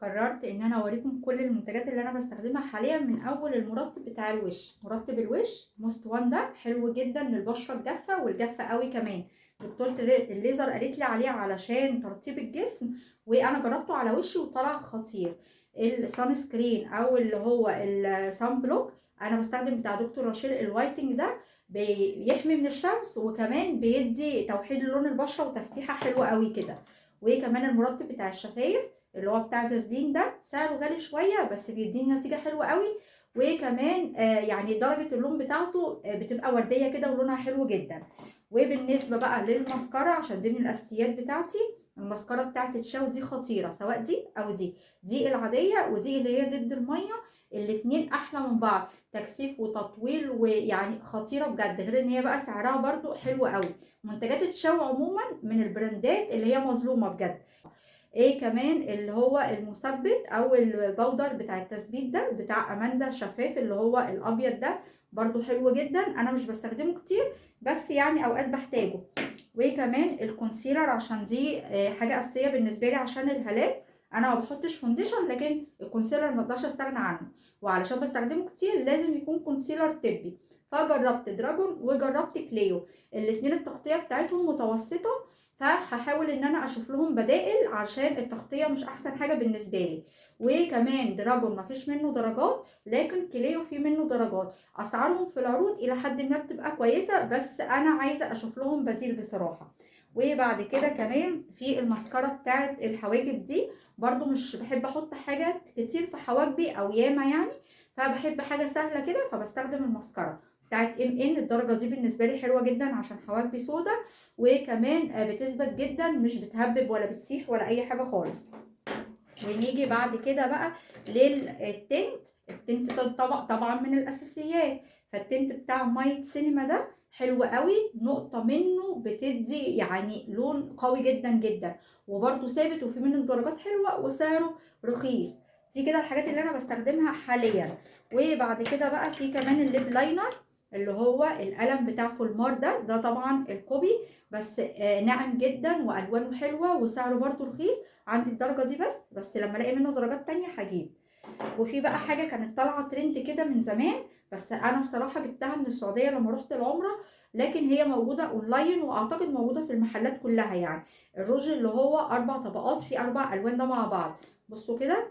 قررت ان انا اوريكم كل المنتجات اللي انا بستخدمها حاليا، من اول المرطب بتاع الوش. مرطب الوش موست وان ده حلو جدا للبشره الجافه والجافه قوي كمان. دكتوره الليزر قالت لي عليه علشان ترطيب الجسم، وانا جربته على وشي وطلع خطير. السان سكرين او اللي هو السان بلوك، انا بستخدم بتاع دكتور راشيل الوايتنج ده، بيحمي من الشمس وكمان بيدي توحيد لون البشره وتفتيحه حلوه قوي كده. وكمان المرطب بتاع الشفايف اللي هو بتاع فازلين ده سعره غالي شويه بس بيديني نتيجه حلوه قوي. وكمان يعني درجه اللون بتاعته بتبقى ورديه كده ولونها حلو جدا. وبالنسبه بقى للماسكارا، عشان دي من الاساسيات بتاعتي، الماسكارا بتاعت تشاو دي خطيره، سواء دي او دي العاديه ودي اللي هي ضد الميه. الاتنين احلى من بعض، تكثيف وتطويل، ويعني خطيره بجد، غير ان هي بقى سعرها برضو حلو قوي. منتجات تشاو عموما من البراندات اللي هي مظلومه بجد. ايه كمان اللي هو المثبت او البودر بتاع التثبيت ده بتاع اماندا شفاف اللي هو الابيض ده، برضو حلو جدا. انا مش بستخدمه كتير بس يعني اوقات بحتاجه. وكمان الكونسيلر، عشان دي حاجه اساسيه بالنسبه لي عشان الهالات. انا ما بحطش فونديشن، لكن الكونسيلر ما اقدرش استغنى عنه، وعلشان بستخدمه كتير لازم يكون كونسيلر طبي. فجربت دراجون وجربت كليو، الاتنين التغطيه بتاعتهم متوسطه، فهحاول ان انا اشوف لهم بدائل عشان التغطيه مش احسن حاجه بالنسبه لي. وكمان دراجون مفيش منه درجات، لكن كليو في منه درجات. اسعارهم في العروض الى حد ما بتبقى كويسه، بس انا عايزه اشوف لهم بديل بصراحه. وبعد كده كمان في الماسكارا بتاعت الحواجب دي، برضو مش بحب احط حاجه كتير في حواجبي او ياما يعني، فبحب حاجه سهله كده، فبستخدم الماسكارا بتاعت ان الدرجه دي بالنسبه لي حلوه جدا عشان حواجبي سودا. وكمان بتثبت جدا، مش بتهبب ولا بتسيح ولا اي حاجه خالص. ونيجي بعد كده بقى للتنت. التنت ده طبعا من الاساسيات. فالتنت بتاع مايت سينما ده حلو قوي، نقطة منه بتدي يعني لون قوي جدا جدا، وبرده ثابت، وفي منه درجات حلوة وسعره رخيص. دي كده الحاجات اللي انا بستخدمها حاليا. وبعد كده بقى في كمان الليب لاينر، اللي هو القلم بتاع فولمار ده طبعا الكوبي، بس ناعم جدا والوانه حلوة وسعره برده رخيص. عندي الدرجة دي بس لما الاقي منه درجات تانية هجيب. وفي بقى حاجة كانت طالعة ترند كده من زمان، بس انا بصراحة جبتها من السعودية لما رحت العمرة، لكن هي موجودة اونلاين واعتقد موجودة في المحلات كلها يعني. الروج اللي هو 4 طبقات فيه 4 الوان ده مع بعض. بصوا كده،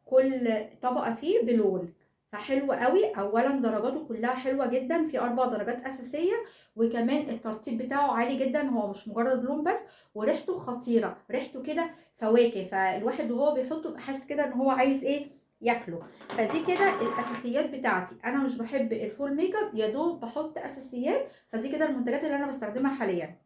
كل طبقة فيه بلون. فحلو قوي، اولا درجاته كلها حلوة جدا، في 4 درجات اساسية، وكمان الترطيب بتاعه عالي جدا، هو مش مجرد لون بس. وريحته خطيرة، ريحته كده فواكه، فالواحد وهو بيحطه يبقى حاسس كده ان هو عايز ايه ياكله. فدي كده الاساسيات بتاعتي. انا مش بحب الفول ميك اب، يا دوب بحط اساسيات. فدي كده المنتجات اللي انا بستخدمها حاليا.